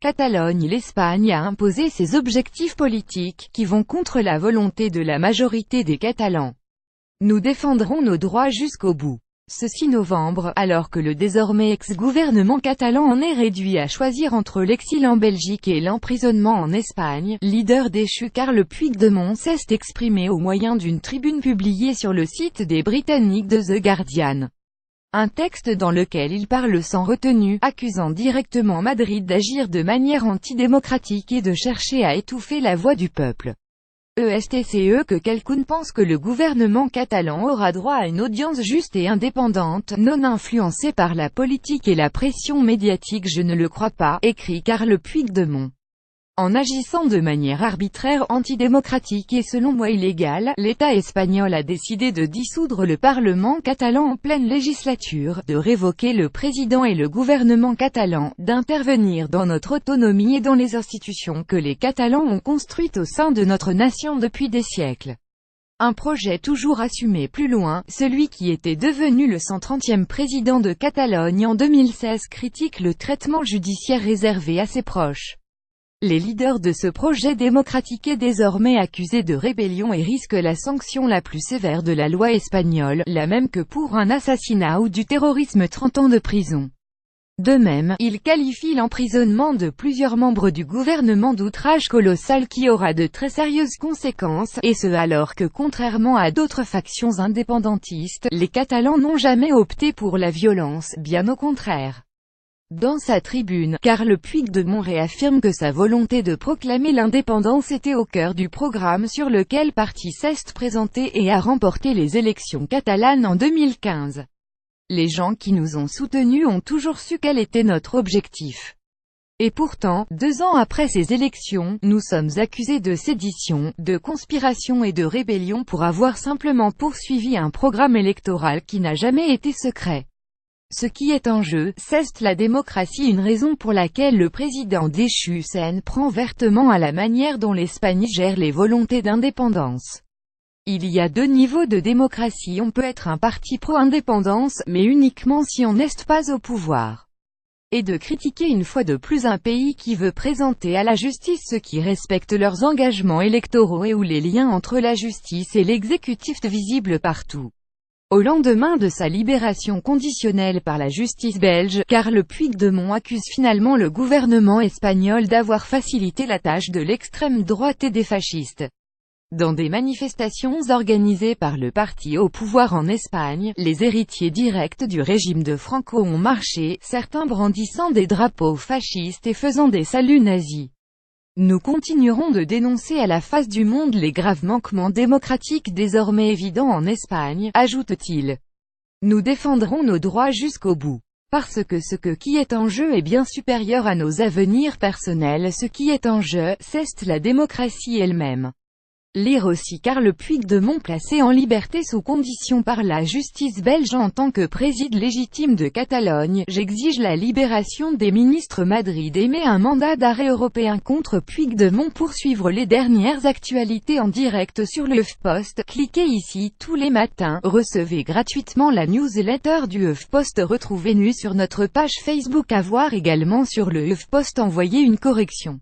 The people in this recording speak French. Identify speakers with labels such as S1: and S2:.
S1: Catalogne. L'Espagne a imposé ses objectifs politiques, qui vont contre la volonté de la majorité des Catalans. Nous défendrons nos droits jusqu'au bout. Ce 6 novembre, alors que le désormais ex-gouvernement catalan en est réduit à choisir entre l'exil en Belgique et l'emprisonnement en Espagne, leader déchu Carles Puigdemont s'est exprimé au moyen d'une tribune publiée sur le site des Britanniques de The Guardian. Un texte dans lequel il parle sans retenue, accusant directement Madrid d'agir de manière antidémocratique et de chercher à étouffer la voix du peuple. ESTCE que quelqu'un pense que le gouvernement catalan aura droit à une audience juste et indépendante, non influencée par la politique et la pression médiatique. Je ne le crois pas, écrit Carles Puigdemont. En agissant de manière arbitraire, antidémocratique et selon moi illégale, l'État espagnol a décidé de dissoudre le Parlement catalan en pleine législature, de révoquer le président et le gouvernement catalan, d'intervenir dans notre autonomie et dans les institutions que les Catalans ont construites au sein de notre nation depuis des siècles. Un projet toujours assumé plus loin, celui qui était devenu le 130e président de Catalogne en 2016 critique le traitement judiciaire réservé à ses proches. Les leaders de ce projet démocratique est désormais accusé de rébellion et risque la sanction la plus sévère de la loi espagnole, la même que pour un assassinat ou du terrorisme, 30 ans de prison. De même, il qualifie l'emprisonnement de plusieurs membres du gouvernement d'outrage colossal qui aura de très sérieuses conséquences, et ce alors que contrairement à d'autres factions indépendantistes, les Catalans n'ont jamais opté pour la violence, bien au contraire. Dans sa tribune, Carles Puigdemont réaffirme que sa volonté de proclamer l'indépendance était au cœur du programme sur lequel parti s'est présenté et a remporté les élections catalanes en 2015. Les gens qui nous ont soutenus ont toujours su quel était notre objectif. Et pourtant, 2 ans après ces élections, nous sommes accusés de sédition, de conspiration et de rébellion pour avoir simplement poursuivi un programme électoral qui n'a jamais été secret. Ce qui est en jeu, c'est la démocratie, une raison pour laquelle le président déchu s'en prend vertement à la manière dont l'Espagne gère les volontés d'indépendance. Il y a 2 niveaux de démocratie, on peut être un parti pro-indépendance, mais uniquement si on n'est pas au pouvoir. Et de critiquer une fois de plus un pays qui veut présenter à la justice ceux qui respectent leurs engagements électoraux et où les liens entre la justice et l'exécutif sont visibles partout. Au lendemain de sa libération conditionnelle par la justice belge, Carles Puigdemont accuse finalement le gouvernement espagnol d'avoir facilité la tâche de l'extrême droite et des fascistes. Dans des manifestations organisées par le parti au pouvoir en Espagne, les héritiers directs du régime de Franco ont marché, certains brandissant des drapeaux fascistes et faisant des saluts nazis. Nous continuerons de dénoncer à la face du monde les graves manquements démocratiques désormais évidents en Espagne, ajoute-t-il. Nous défendrons nos droits jusqu'au bout. Parce que qui est en jeu est bien supérieur à nos avenirs personnels. Ce qui est en jeu, c'est la démocratie elle-même. Lire aussi Carles Puigdemont placé en liberté sous condition par la justice belge en tant que président légitime de Catalogne. J'exige la libération des ministres. Madrid émet un mandat d'arrêt européen contre Puigdemont pour suivre les dernières actualités en direct sur le HuffPost. Cliquez ici tous les matins. Recevez gratuitement la newsletter du HuffPost. Retrouvez-nous sur notre page Facebook. À voir également sur le HuffPost. Envoyez une correction.